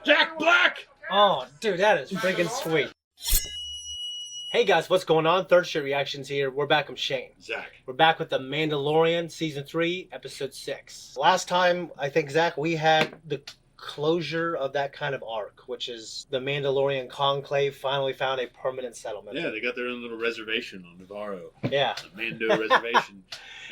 Jack Black! Oh, dude, that is freaking sweet. Hey guys, what's going on? Third Street Reactions here. We're back with Shane. Zakk. We're back with The Mandalorian, Season 3, Episode 6. Last time, I think, Zakk, we had the closure of that kind of arc, which is the Mandalorian conclave finally found a permanent settlement. Yeah, they got their own little reservation on Navarro. Yeah. The Mando reservation.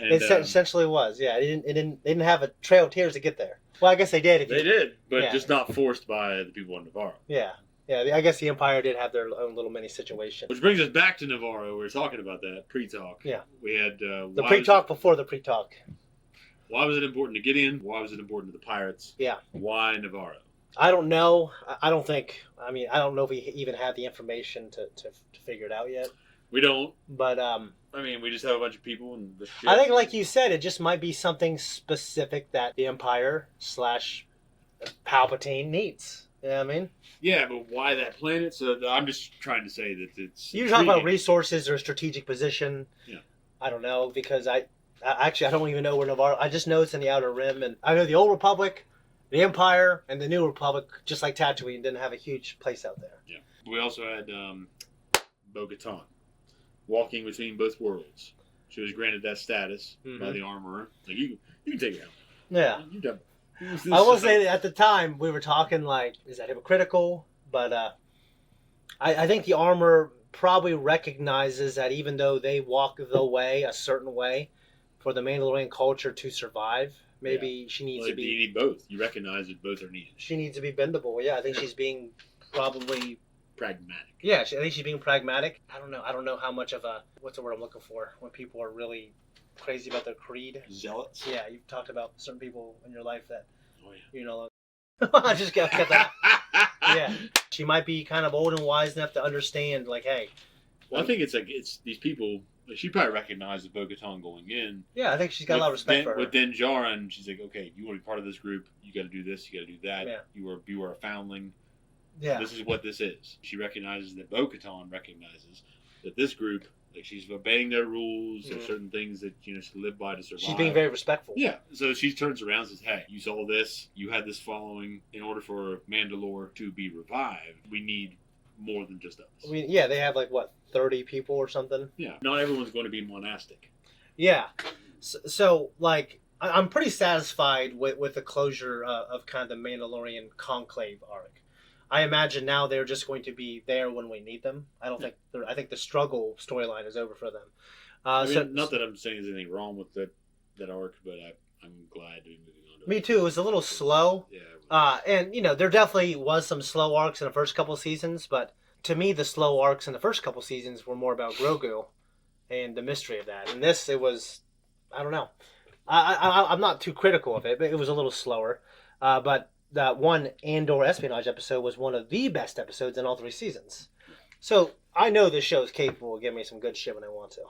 And, It essentially was, yeah. They didn't have a Trail of Tears to get there. Well, I guess they did. They did, but yeah. just not forced by the people on Navarro. Yeah. Yeah, I guess the Empire did have their own little mini situation. Which brings us back to Navarro. We were talking about that pre-talk. Yeah. We had the pre-talk before the pre-talk. Why was it important to Gideon? Why was it important to the pirates? Yeah. Why Navarro? I don't know. I don't know if we even have the information to figure it out yet. We don't. But we just have a bunch of people and the ship. I think, like you said, it just might be something specific that the Empire / Palpatine needs. You know what I mean? Yeah, but why that planet? So I'm just trying to say that it's. You talk about resources or strategic position. Yeah. I don't know, because I don't even know where Navarro. I just know it's in the Outer Rim, and I know the Old Republic, the Empire, and the New Republic, just like Tatooine, didn't have a huge place out there. Yeah. We also had Bo-Katan walking between both worlds. She was granted that status by the armorer. Like, you can take it out. Yeah. You done. I will say that at the time we were talking like, is that hypocritical? But I think the armor probably recognizes that even though they walk the way a certain way for the Mandalorian culture to survive, maybe she needs to be. You need both. You recognize that both are needed. She needs to be bendable. Yeah, I think she's being probably pragmatic. Yeah, I think she's being pragmatic. I don't know how much of a, what's the word I'm looking for, when people are really crazy about their creed. Zealots? Yeah, you've talked about certain people in your life that, you know, I just got that. Yeah. She might be kind of old and wise enough to understand, like, hey. Well, I think it's these people, like, she probably recognized Bo-Katan going in. Yeah, I think she's got a lot of respect for her. With Din Djarin, she's like, okay, you want to be part of this group, you got to do this, you got to do that. Yeah. You are a foundling. Yeah. This is what this is. She recognizes that Bo-Katan recognizes that this group, like, she's obeying their rules. There's certain things that she live by to survive. She's being very respectful. Yeah. So she turns around and says, hey, you saw this. You had this following. In order for Mandalore to be revived, we need more than just us. Yeah, they have, like, what, 30 people or something? Yeah. Not everyone's going to be monastic. Yeah. So like, I'm pretty satisfied with the closure of kind of the Mandalorian conclave arc. I imagine now they're just going to be there when we need them. I think the struggle storyline is over for them. Not that I'm saying there's anything wrong with that arc, but I'm glad to be moving on to it. Me too. It was a little slow. Yeah. And, there definitely was some slow arcs in the first couple seasons, but to me, the slow arcs in the first couple seasons were more about Grogu and the mystery of that. And this, it was, I don't know. I'm not too critical of it, but it was a little slower. But that one Andor espionage episode was one of the best episodes in all 3 seasons. So I know this show is capable of giving me some good shit when I want to.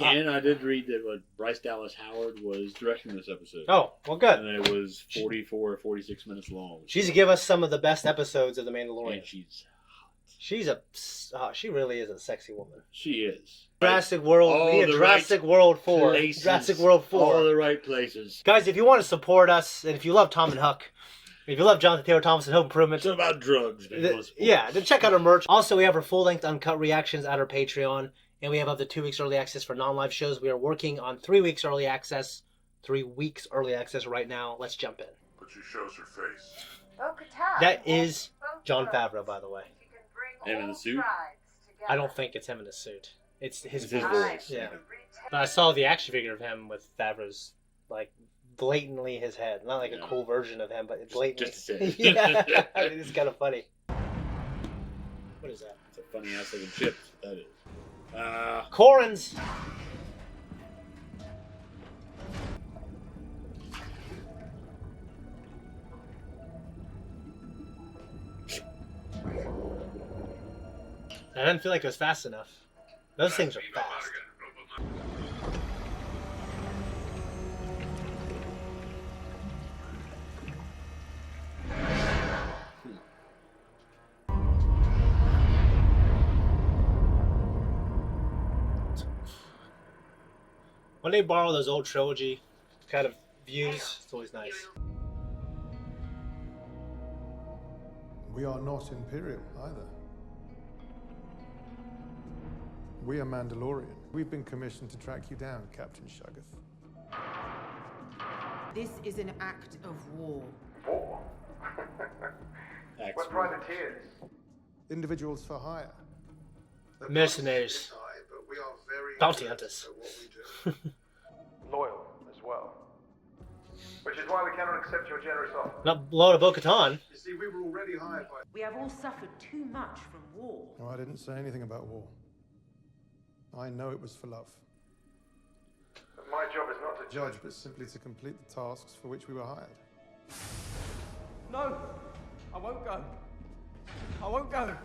And I did read that Bryce Dallas Howard was directing this episode. Oh, well, good. And it was 44 or 46 minutes long. She's to give us some of the best episodes of The Mandalorian. And she's hot. She really is a sexy woman. She is. Jurassic World. We need a Jurassic World 4. Places, Jurassic World 4. All the right places. Guys, if you want to support us, and if you love Tom and Huck, if you love Jonathan Taylor Thomas and Home Improvement, it's about drugs. Then check out our merch. Also, we have our full-length uncut reactions at our Patreon, and we have up to 2 weeks early access for non-live shows. We are working on 3 weeks early access. 3 weeks early access right now. Let's jump in. But she shows her face. That is Jon Favreau, by the way. Him in the suit? I don't think it's him in the suit. It's his His voice. voice. Yeah. But I saw the action figure of him with Favreau's, like, blatantly his head. Not like a cool version of him, but blatantly. Just his head. Yeah. It's kind of funny. What is that? It's a funny ass looking chip. That is. Corins! I didn't feel like it was fast enough. Those things are fast. When they borrow those old trilogy kind of views, it's always nice. We are not Imperial either. We are Mandalorian. We've been commissioned to track you down, Captain Shuggoth. This is an act of war. War? We're privateers. Individuals for hire. Mercenaries. Bounty hunters. Loyal as well. Which is why we cannot accept your generous offer. Not Lord of Bo-Katan. You see, we were already hired by... We have all suffered too much from war. No, I didn't say anything about war. I know it was for love. But my job is not to Judge, but simply to complete the tasks for which we were hired. No, I won't go. I won't go.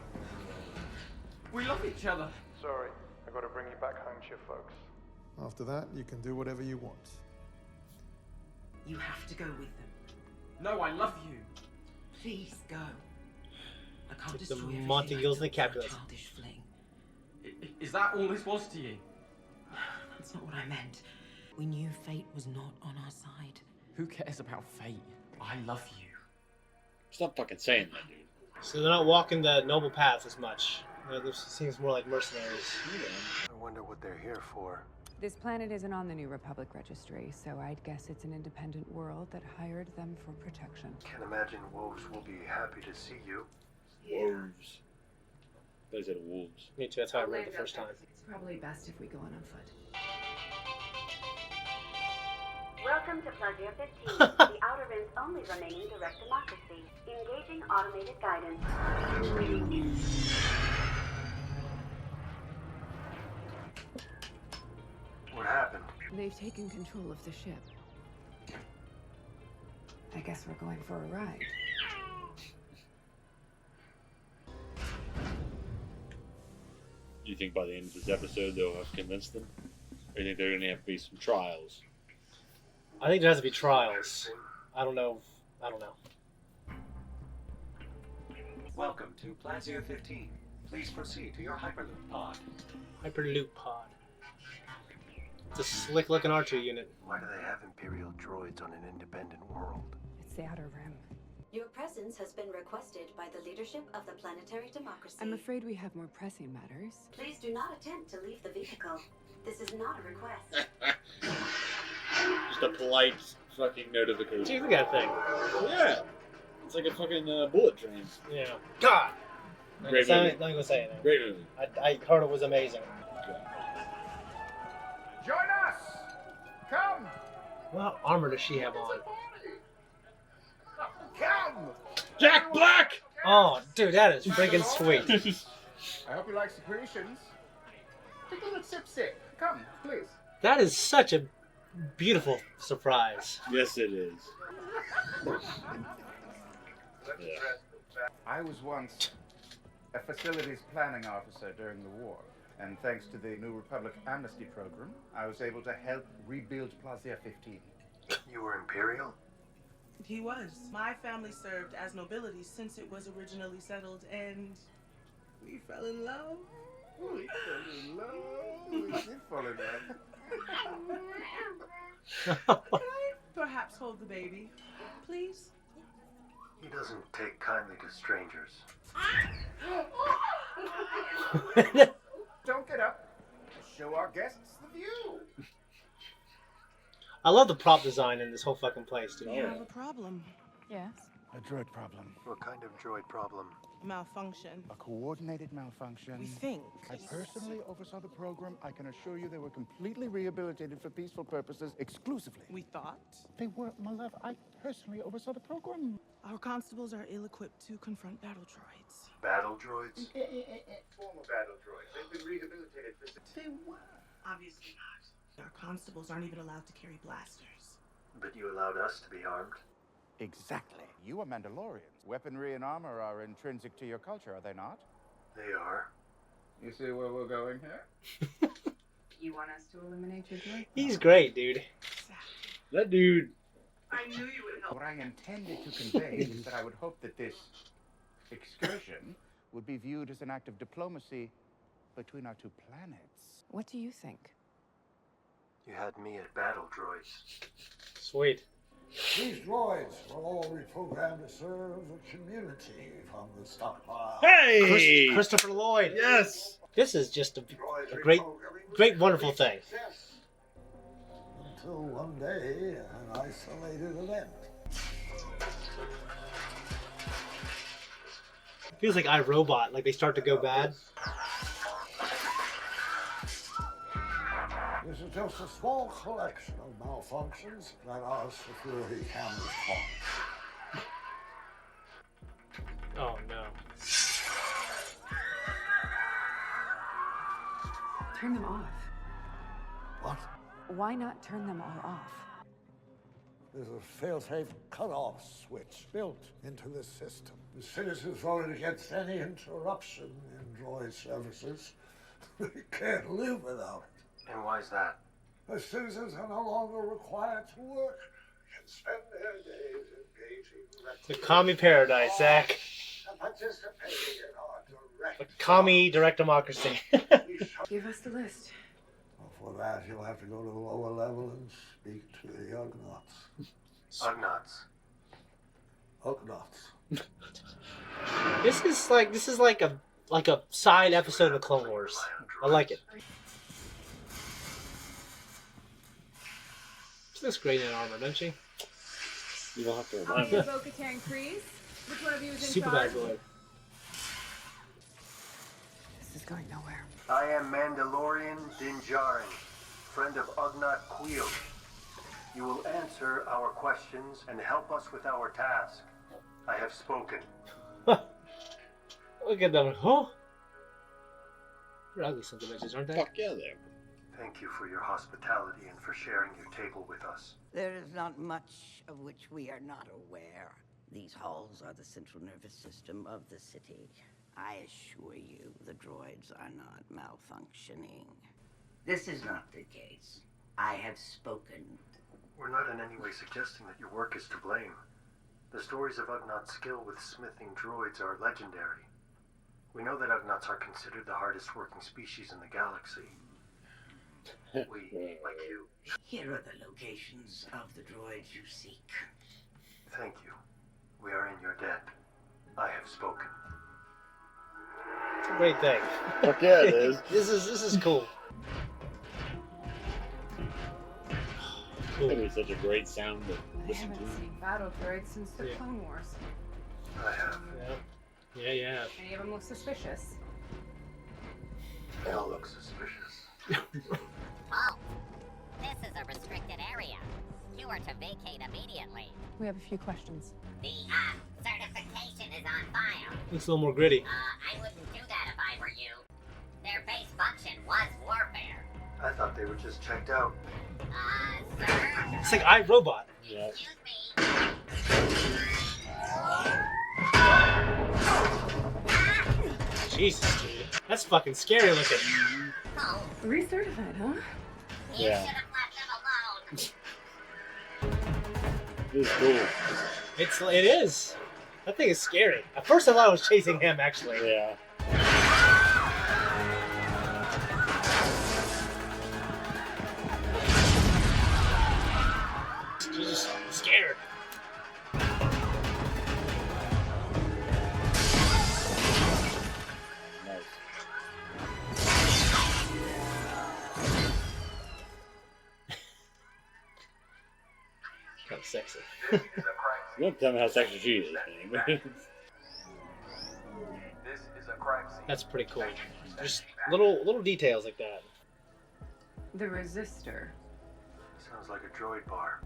We love each other. Sorry, I gotta bring you back home to your folks. After that, you can do whatever you want. You have to go with them. No, I love you. Please go. I can't The destroy everything Montagues I and the built for a Capulets. childish fling. Is that all this was to you? That's not what I meant. We knew fate was not on our side. Who cares about fate? I love you. Stop fucking saying that, dude. So they're not walking the noble path as much. This seems more like mercenaries. I wonder what they're here for. This planet isn't on the New Republic registry, so I'd guess it's an independent world that hired them for protection. Can't imagine wolves will be happy to see you. Wolves. I said wolves. Me too, that's how I read it the first time. It's probably best if we go on foot. Welcome to Pleasure 15, the Outer Rim's only remaining direct democracy. Engaging automated guidance. What happened? They've taken control of the ship. I guess we're going for a ride. Do you think by the end of this episode they'll have convinced them? Or do you think they're going to have to be some trials? I think there has to be trials. I don't know. Welcome to Plasia 15. Please proceed to your Hyperloop pod. Hyperloop pod. It's a slick looking R2 unit. Why do they have Imperial droids on an independent world? It's the Outer Rim. Your presence has been requested by the leadership of the planetary democracy. I'm afraid we have more pressing matters. Please do not attempt to leave the vehicle. This is not a request. Just a polite fucking notification. Dude, look at that thing. Yeah. It's like a fucking bullet train. Yeah. God! Great Not movie. even gonna say anything. Great movie. I heard it was amazing. Join us! Come! What armor does she have on? Come! Jack Black! Oh, dude, that is freaking sweet. I hope you like secretions. Take a little sip. Come, please. That is such a beautiful surprise. Yes, it is. I was once a facilities planning officer during the war, and thanks to the New Republic amnesty program, I was able to help rebuild Plaza 15. You were Imperial? He was. My family served as nobility since it was originally settled, and we fell in love. We did fall in love. Can I perhaps hold the baby, please? He doesn't take kindly to strangers. Don't get up. Show our guests the view. I love the prop design in this whole fucking place, dude. We have a problem. Yes? A droid problem. What kind of droid problem? Malfunction. A coordinated malfunction. We think. I personally oversaw the program. I can assure you they were completely rehabilitated for peaceful purposes exclusively. We thought. They were, my love. I personally oversaw the program. Our constables are ill-equipped to confront battle droids. Battle droids? Former battle droids. They've been rehabilitated for... They were. Obviously not. Our constables aren't even allowed to carry blasters. But you allowed us to be armed? Exactly. You are Mandalorians. Weaponry and armor are intrinsic to your culture, are they not? They are. You see where we're going here? You want us to eliminate your droid? He's great, dude. That dude. I knew you would help. What I intended to convey is that I would hope that this excursion would be viewed as an act of diplomacy between our two planets. What do you think? You had me at battle droids. Sweet. These droids were all reprogrammed to serve the community from the stockpile. Hey! Christopher Lloyd. Yes! This is just a great, wonderful thing. Until one day, an isolated event. Feels like iRobot, like they start to go bad. This is just a small collection of malfunctions that our security cameras caught. Oh no. Turn them off. What? Why not turn them all off? There's a fail-safe cutoff switch built into this system. The citizens voted against any interruption in droid services. They can't live without it. And why is that? The citizens are no longer required to work. They can spend their days engaging The commie paradise, Zakk. and participating in our direct. The commie direct democracy. Give us the list. For that, you'll have to go to the lower level and speak to the Ugnaughts. Ugnaughts. This is like a side episode of the Clone Wars. I like it. She looks great in armor, doesn't she? You don't have to remind me. Bo-Katan Kryze. Which one of you is in Super charge? bad boy. This is going nowhere. I am Mandalorian Din Djarin, friend of Ugnaught Queel. You will answer our questions and help us with our task. I have spoken. Look at them. Huh? They're ugly sons of bitches, aren't they? Fuck yeah, they are. Thank you for your hospitality and for sharing your table with us. There is not much of which we are not aware. These halls are the central nervous system of the city. I assure you, the droids are not malfunctioning. This is not the case. I have spoken. We're not in any way suggesting that your work is to blame. The stories of Ugnaughts' skill with smithing droids are legendary. We know that Ugnaughts are considered the hardest working species in the galaxy. We, like you. Here are the locations of the droids you seek. Thank you. We are in your debt. I have spoken. It's a great thing. Fuck yeah, it is. This is cool. Cool. It'd be such a great sound to I listen haven't to. seen battle droids since the Clone Wars. I have. Yeah. Any of them look suspicious? They all look suspicious. Oh, this is a restricted area. You are to vacate immediately. We have a few questions. The, certification is on file. Looks a little more gritty. I wouldn't do that if I were you. Their base function was warfare. I thought they were just checked out. Sir? It's like iRobot. Yeah. Excuse me. Jesus, dude. That's fucking scary looking. Oh, Recertified, huh? you Yeah. should have left them alone. This is cool. It is. That thing is scary. At first I thought I was chasing him, actually. Yeah. You're just scared. Kind of sexy. You don't tell me how sexy she is. This is a crime scene. That's pretty cool. Just little details like that. The resistor. Sounds like a droid bar.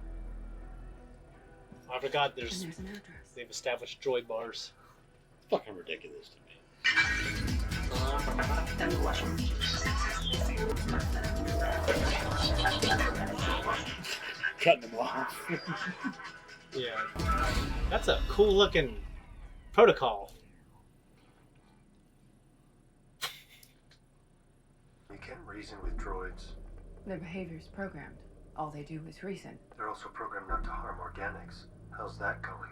I forgot And there's an address. they've established droid bars. Fucking ridiculous to me. Cutting them off. Yeah. That's a cool looking protocol. You can reason with droids. Their behavior's programmed. All they do is reason. They're also programmed not to harm organics. How's that going?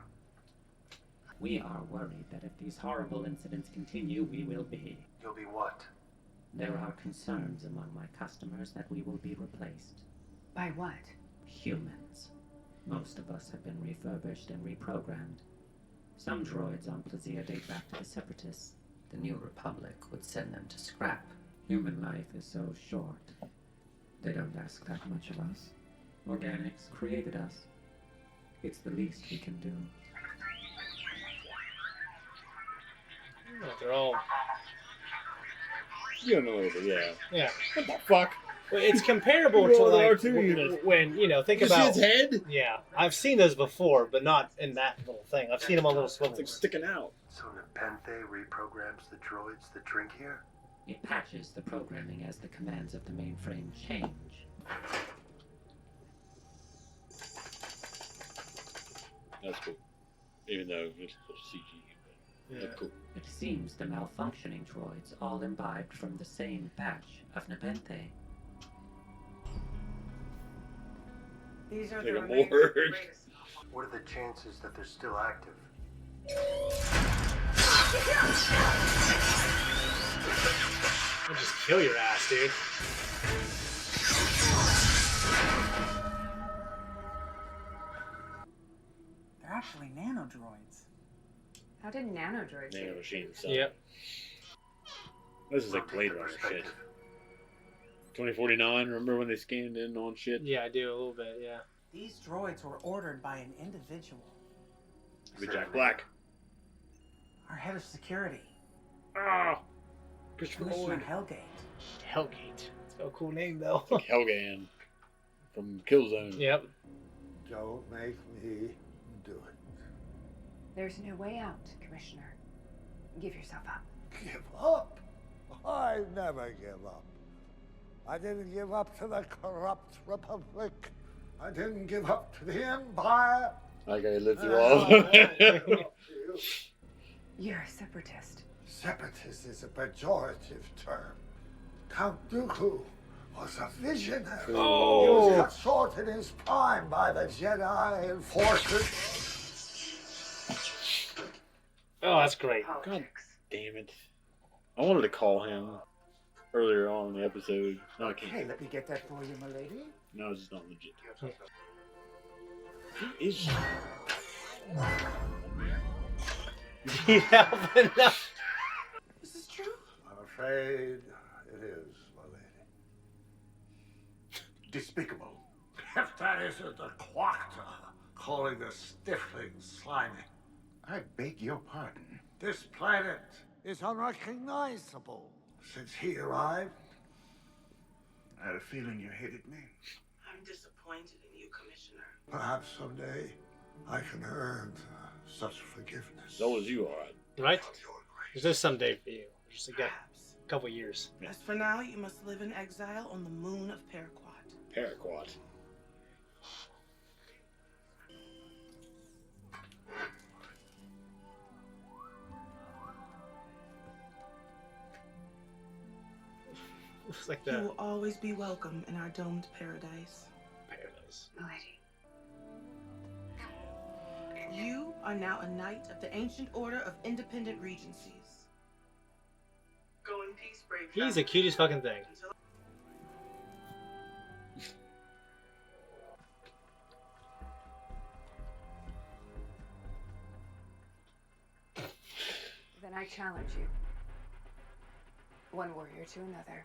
We are worried that if these horrible incidents continue, we will be. You'll be what? There are concerns among my customers that we will be replaced. By what? Humans. Most of us have been refurbished and reprogrammed. Some droids on Plazia date back to the Separatists. The New Republic would send them to scrap. Human life is so short. They don't ask that much of us. Organics created us. It's the least we can do. They're all... You don't know what it is, yeah. Yeah. What the fuck? Well, it's comparable to Roll the like R2 unit. when, you know, think You see about... his head? Yeah. I've seen those before, but not in that little thing. I've seen them on little swivels. It's like sticking out. So Nepenthe reprograms the droids that drink here? It patches the programming as the commands of the mainframe change. That's cool. Even though it's CG. Yeah. That's cool. It seems the malfunctioning droids all imbibed from the same batch of Nepenthe. These are Take the a remains more. of the greatest. What are the chances that they're still active? They'll just kill your ass, dude. They're actually nanodroids. How did nanodroids Nano get machine. So. Yep. This is like Blade Runner shit. 2049, remember when they scanned in on shit? Yeah, I do a little bit, yeah. These droids were ordered by an individual. With Jack Black. Our head of security. Ah! Christopher Commissioner Lloyd. Hellgate. Hellgate. It's got a cool name, though. Like Helgan from Killzone. Yep. Don't make me do it. There's no way out, Commissioner. Give yourself up. Give up? I never give up. I didn't give up to the corrupt Republic. I didn't give up to the Empire. Like I lived through all of it. You're a separatist. Separatist is a pejorative term. Count Dooku was a visionary. Oh. He was cut short in his prime by the Jedi and forces. Oh, that's great. God damn it. I wanted to call him earlier on in the episode. No, I can't. Hey, let me get that for you, my lady. No, it's just not legit. Who is she? Yeah, but no. Is this true? I'm afraid it is, my lady. Despicable. If that isn't the Quacta calling the stifling slimy. I beg your pardon. This planet is unrecognizable since he arrived. I had a feeling you hated me. I'm disappointed in you, Commissioner. Perhaps someday I can earn such forgiveness. So was you, alright. Right? There's just someday for you. Just a couple years. As for now, you must live in exile on the moon of Paraquat. Paraquat. Looks like You that. will always be welcome in our domed paradise. Paradise. Lady. You are now a knight of the Ancient Order of Independent Regencies. Go in peace, brave. He's the cutest fucking thing. Then I challenge you. One warrior to another.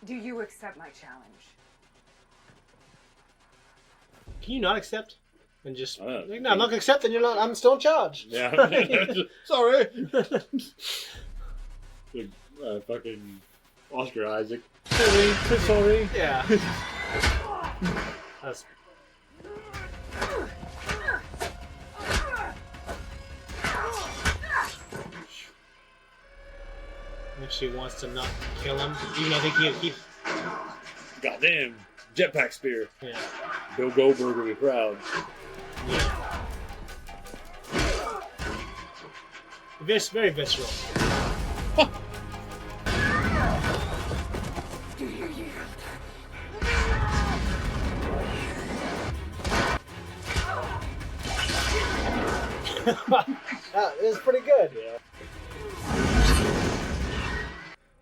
Do you accept my challenge? Can you not accept? And just I like, no, I'm not gonna accept. Then you're not. I'm still in charge. Yeah. Sorry. Fucking Oscar Isaac. Sorry. Yeah. That's... If she wants to not kill him, even though I think he'll keep. Goddamn. Jetpack spear. Yeah. Bill Goldberg will be proud. Yeah. Very visceral. That is pretty good. Yeah.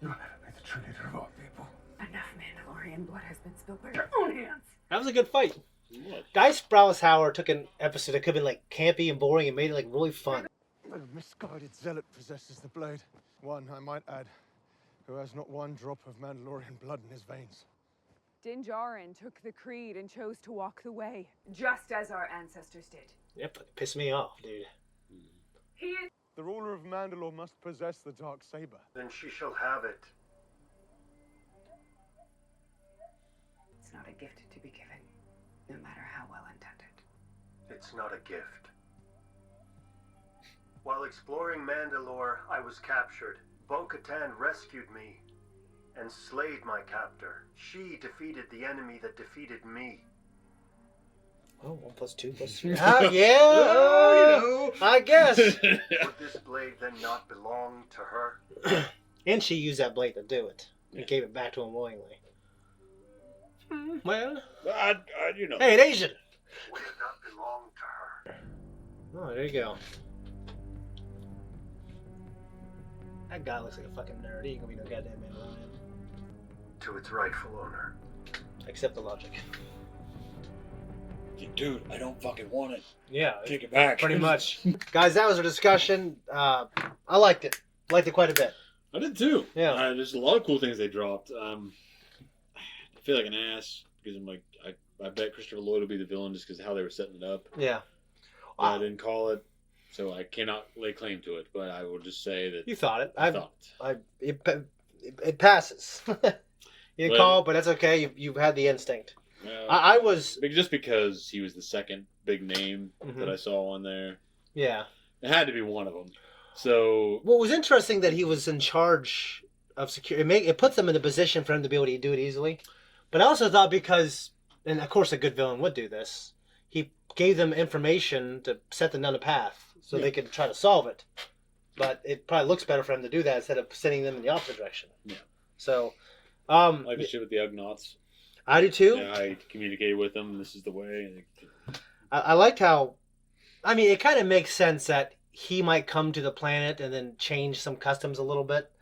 You'll never be the true leader of all people. Enough Mandalorian blood has been spilled by your own hands. That was a good fight. What? Guy Sprouse took an episode that could have been like campy and boring and made it like really fun. A misguided zealot possesses the blade. One, I might add, who has not one drop of Mandalorian blood in his veins. Din Djarin took the creed and chose to walk the way, just as our ancestors did. Yep, pissed me off, dude. He is... The ruler of Mandalore must possess the Darksaber. Then she shall have it. It's not a gift to be given, no matter how well intended. It's not a gift. While exploring Mandalore, I was captured. Bo-Katan rescued me and slayed my captor. She defeated the enemy that defeated me. Oh, 1 + 2 + 3. Yeah, I guess. Would this blade then not belong to her? And she used that blade to do it. And gave it back to him willingly. Well, you know. Hey, an Asian. Would it not belong to her? Oh, there you go. That guy looks like a fucking nerd. He ain't gonna be no goddamn Mandalorian. To its rightful owner. Accept the logic. Dude, I don't fucking want it. Yeah. Take it back. Pretty much. Guys, that was our discussion. I liked it. Liked it quite a bit. I did too. Yeah. There's a lot of cool things they dropped. I feel like an ass because I'm like, I bet Christopher Lloyd will be the villain just because of how they were setting it up. Yeah. I didn't call it, so I cannot lay claim to it. But I will just say that You thought it. I thought it. It passes. You didn't call, but that's okay. You've had the instinct. I was just because he was the second big name Mhm. that I saw on there. Yeah. It had to be one of them. So Well, it was interesting that he was in charge of security. It puts him in a position for him to be able to do it easily. But I also thought because, and of course a good villain would do this, he gave them information to set them down a path so they could try to solve it. But it probably looks better for him to do that instead of sending them in the opposite direction. Yeah. So, like the shit with the Ugnaughts. I do too. Yeah, I communicated with them. This is the way. I liked how, I mean, it kind of makes sense that he might come to the planet and then change some customs a little bit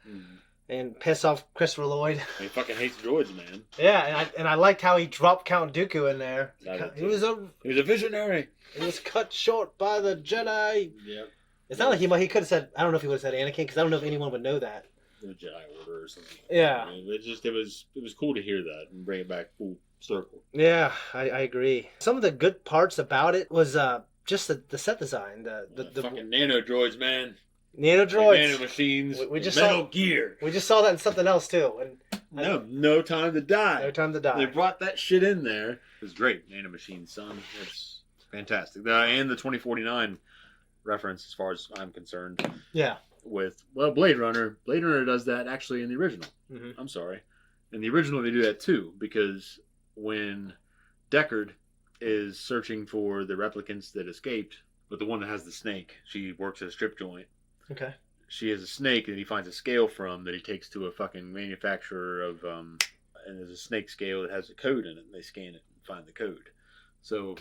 and piss off Christopher Lloyd. He fucking hates droids, man. Yeah, and I liked how he dropped Count Dooku in there. He was a visionary. He was cut short by the Jedi. Yep. It's not like he could have said, I don't know if he would have said Anakin, because I don't know if anyone would know that. The Jedi Order or something. Yeah. I mean, it was cool to hear that and bring it back full circle. Yeah, I agree. Some of the good parts about it was just the set design. The fucking nano droids, man. Nano droids. Nano machines. We just Metal saw Gear. We just saw that in something else too. And No Time to Die. No Time to Die. They brought that shit in there. It was great. Nano machines, son. It's fantastic. And the 2049 reference, as far as I'm concerned. Yeah. With Blade Runner. Blade Runner does that actually in the original. Mm-hmm. I'm sorry. In the original, they do that too, because when Deckard is searching for the replicants that escaped, but the one that has the snake, she works at a strip joint. Okay. She has a snake that he finds a scale from that he takes to a fucking manufacturer of, and there's a snake scale that has a code in it, and they scan it and find the code. So,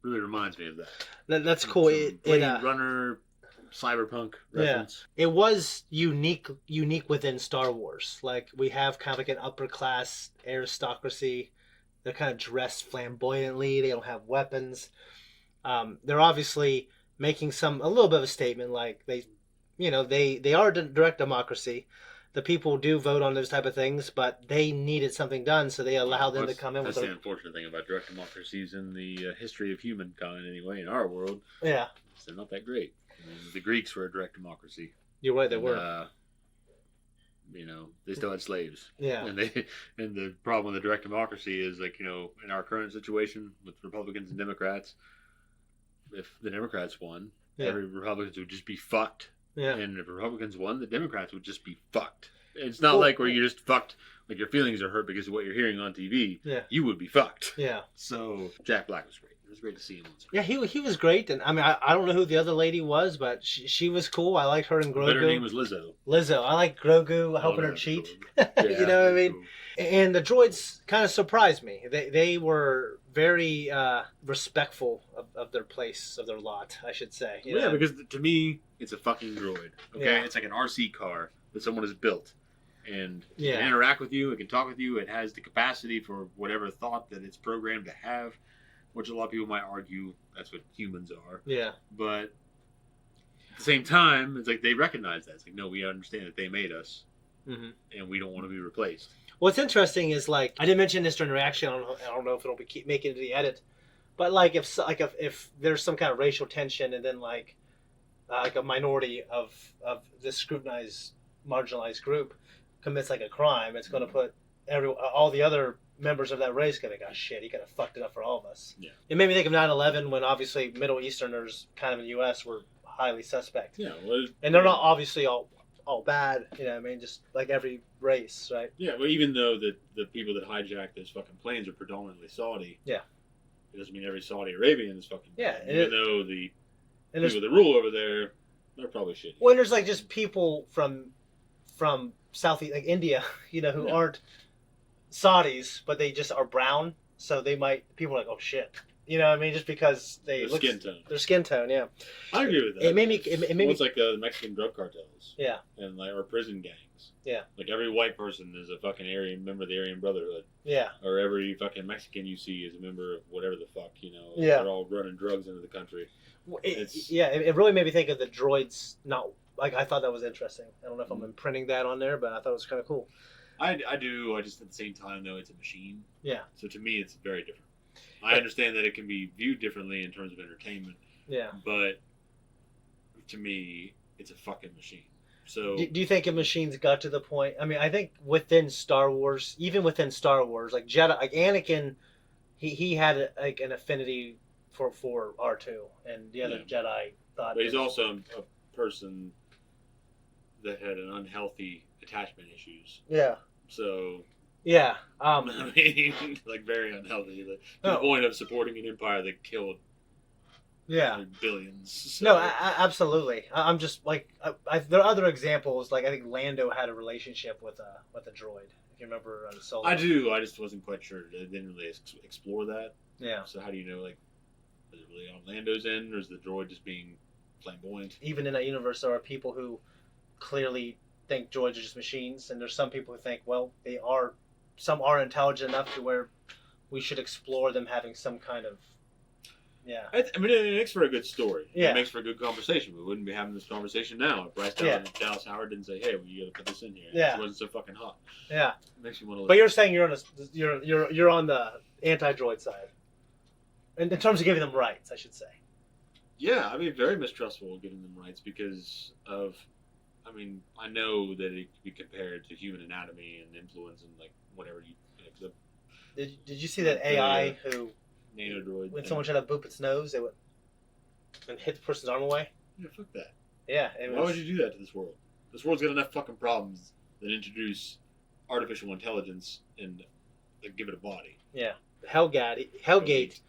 really reminds me of that. That's cool. Blade Runner, cyberpunk reference. Yeah. It was unique within Star Wars. Like, we have kind of like an upper class aristocracy. They're kind of dressed flamboyantly. They don't have weapons. They're obviously making a little bit of a statement. Like, they are a direct democracy. The people do vote on those type of things, but they needed something done, so they allow them to come in with That's the unfortunate thing about direct democracies in the history of humankind, anyway, in our world. Yeah. They're not that great. The Greeks were a direct democracy. You're right, they were. They still had slaves. Yeah. And the problem with the direct democracy is, like, in our current situation with Republicans and Democrats, if the Democrats won, every Republicans would just be fucked. Yeah. And if Republicans won, the Democrats would just be fucked. It's not like where you're just fucked, like your feelings are hurt because of what you're hearing on TV. Yeah. You would be fucked. Yeah. So Jack Black was great. It was great to see him. Yeah, he was great, and I mean, I don't know who the other lady was, but she was cool. I liked her and Grogu. Her name was Lizzo. Lizzo. I like Grogu helping her cheat. You know what I mean? Cool. And the droids kind of surprised me. They were very respectful of their place, of their lot, I should say. You know? Because to me, it's a fucking droid. Okay, Yeah. It's like an RC car that someone has built, and it Yeah. can interact with you. It can talk with you. It has the capacity for whatever thought that it's programmed to have. which a lot of people might argue that's what humans are. Yeah. But at the same time, it's like they recognize that. It's like, no, we understand that they made us, and we don't want to be replaced. What's interesting is, like, I didn't mention this during the reaction. I don't know if it'll keep making it to the edit, but like if there's some kind of racial tension, and then like a minority of this scrutinized, marginalized group commits like a crime, it's going to put all the other members of that race going to go, shit, he could have fucked it up for all of us. Yeah. It made me think of 9/11 when obviously Middle Easterners kind of in the U.S. were highly suspect. Yeah. Well, and they're not obviously all bad, you know what I mean? Just like every race, right? Yeah, well, even though the people that hijack those fucking planes are predominantly Saudi, yeah, it doesn't mean every Saudi Arabian is fucking yeah. bad. Even though the people that rule over there, they're probably shitty. Well, there's like just people from Southeast, like India, you know, who aren't Saudis, but they just are brown, so people are like, oh shit. You know what I mean? Just because their skin tone, yeah. I agree with that. It made me. It's like the Mexican drug cartels. Yeah. And like or prison gangs. Yeah. Like every white person is a fucking member of the Aryan Brotherhood. Yeah. Or every fucking Mexican you see is a member of whatever the fuck, you know. Yeah. They're all running drugs into the country. It really made me think of the droids. Not like I thought that was interesting. I don't know if I'm imprinting that on there, but I thought it was kind of cool. I do. I just at the same time though, it's a machine. Yeah. So to me, it's very different. I understand that it can be viewed differently in terms of entertainment. Yeah. But to me, it's a fucking machine. So do you think a machine's got to the point? I mean, I think within Star Wars, even within Star Wars, like Jedi, like Anakin, he had like an affinity for R2, and the other Jedi thought. But he's also a person that had an unhealthy attachment issues. Yeah. So. Yeah. I mean, like very unhealthy. To the point of supporting an empire that killed. Yeah. Billions. So. No, absolutely. I'm just like there are other examples. Like I think Lando had a relationship with a droid. If you remember on Solo. I do. I just wasn't quite sure. I didn't really explore that. Yeah. So how do you know? Like, is it really on Lando's end, or is the droid just being flamboyant? Even in that universe, there are people who clearly think droids are just machines, and there's some people who think, well, they are. Some are intelligent enough to where we should explore them having some kind of, yeah. I mean, it makes for a good story. Yeah. It makes for a good conversation. We wouldn't be having this conversation now if Bryce Dallas Howard didn't say, "Hey, well, you got to put this in here." Yeah. It wasn't so fucking hot. Yeah. It makes you want to. But you're saying you're on the anti-droid side, in terms of giving them rights, I should say. Yeah, I mean, very mistrustful of giving them rights because of. I mean, I know that it could be compared to human anatomy and influence and like whatever you. Did you see that AI who nanodroid when someone tried to boop its nose, it would and hit the person's arm away? Yeah, fuck that. Yeah. Why would you do that to this world? This world's got enough fucking problems that introduce artificial intelligence and like, give it a body. Yeah, Hellgate.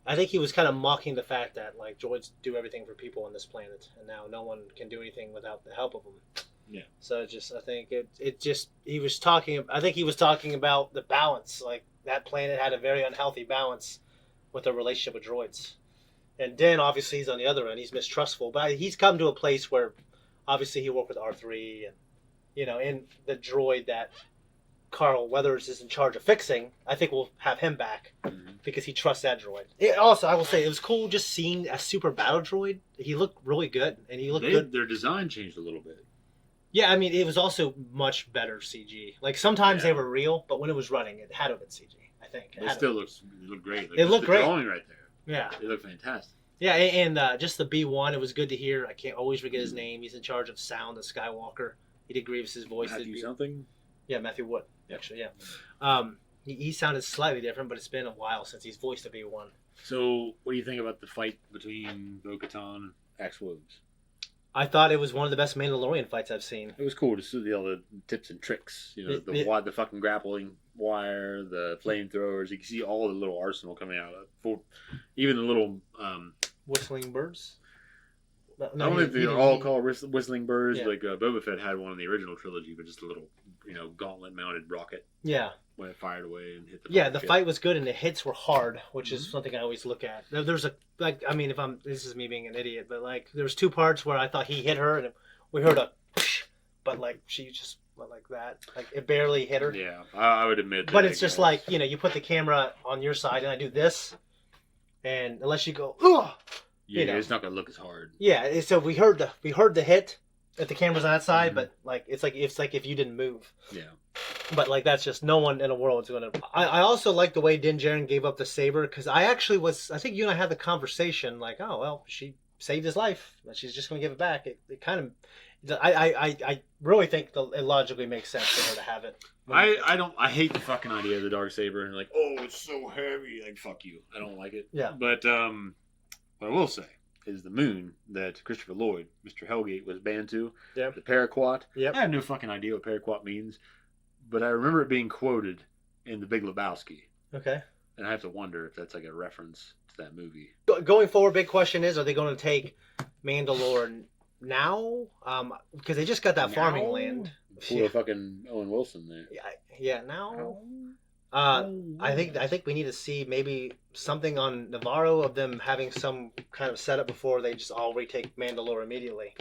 I think he was kind of mocking the fact that like droids do everything for people on this planet, and now no one can do anything without the help of them. Yeah. So I think he was talking about the balance. Like that planet had a very unhealthy balance with the relationship with droids, and then obviously he's on the other end. He's mistrustful, but he's come to a place where obviously he worked with R3, and in the droid that Carl Weathers is in charge of fixing. I think we'll have him back because he trusts that droid. Also, I will say it was cool just seeing a super battle droid. He looked really good, and he looked good. Their design changed a little bit. Yeah, I mean, it was also much better CG. Like, sometimes they were real, but when it was running, it had to have been CG, I think. It still looked great. Like, it looked great. The drawing right there. Yeah. It looked fantastic. Yeah, and just the B1, it was good to hear. I can't always forget his name. He's in charge of sound, the Skywalker. He did Grievous's voice. Matthew something? Yeah, Matthew Wood, actually, yeah. He sounded slightly different, but it's been a while since he's voiced a B1. So, what do you think about the fight between Bo-Katan and Axe Woves? I thought it was one of the best Mandalorian fights I've seen. It was cool to see all the tips and tricks. The fucking grappling wire, the flamethrowers. You can see all the little arsenal coming out of it. Even the little... whistling birds? I don't think they're all called whistling birds. Yeah. Like Boba Fett had one in the original trilogy, but just a little, gauntlet-mounted rocket. Yeah. When it fired away and hit the. Yeah, the fight was good and the hits were hard, which is something I always look at. There's this is me being an idiot, but like there's two parts where I thought he hit her and we heard a, but like she just went like that, like it barely hit her. Yeah, I would admit. But it's just like you put the camera on your side and I do this. and unless you go, ugh, Yeah, you know. it's not gonna look as hard. Yeah, so we heard the hit if the camera's on that side, but like it's like if you didn't move. Yeah. But like that's just no one in the world is gonna. I also like the way Din Djarin gave up the saber because I think you and I had the conversation like, oh well, she saved his life, but she's just gonna give it back. It kind of, I really think it logically makes sense for her to have it. I hate the fucking idea of the Darksaber and like, oh, it's so heavy. Like, fuck you. I don't like it. Yeah. But what I will say is the moon that Christopher Lloyd, Mr. Hellgate, was banned to, the paraquat. Yep. I have no fucking idea what paraquat means, but I remember it being quoted in The Big Lebowski. Okay. And I have to wonder if that's like a reference to that movie. Going forward, big question is, are they going to take Mandalore now? Because they just got that farming land. Pull a fucking Owen Wilson there. Yeah, now. I think we need to see maybe something on Navarro of them having some kind of setup before they just all retake Mandalore immediately.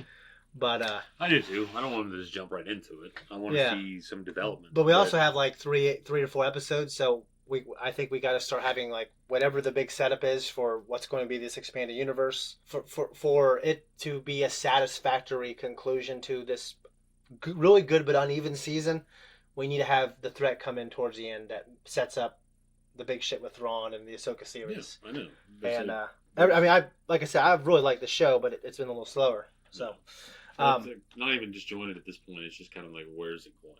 But I do too. I don't want them to just jump right into it. I want to see some development. But we also have like three or four episodes, so I think we got to start having like whatever the big setup is for what's going to be this expanded universe for it to be a satisfactory conclusion to this really good but uneven season. We need to have the threat come in towards the end that sets up the big shit with Thrawn and the Ahsoka series. Yeah, I know. And I mean, like I said, I really like the show, but it's been a little slower. So, not even disjointed at this point. It's just kind of like, where's it going?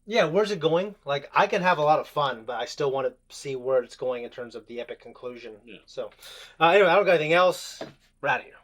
Yeah, where's it going? Like, I can have a lot of fun, but I still want to see where it's going in terms of the epic conclusion. Yeah. So, anyway, I don't got anything else. We're out of here.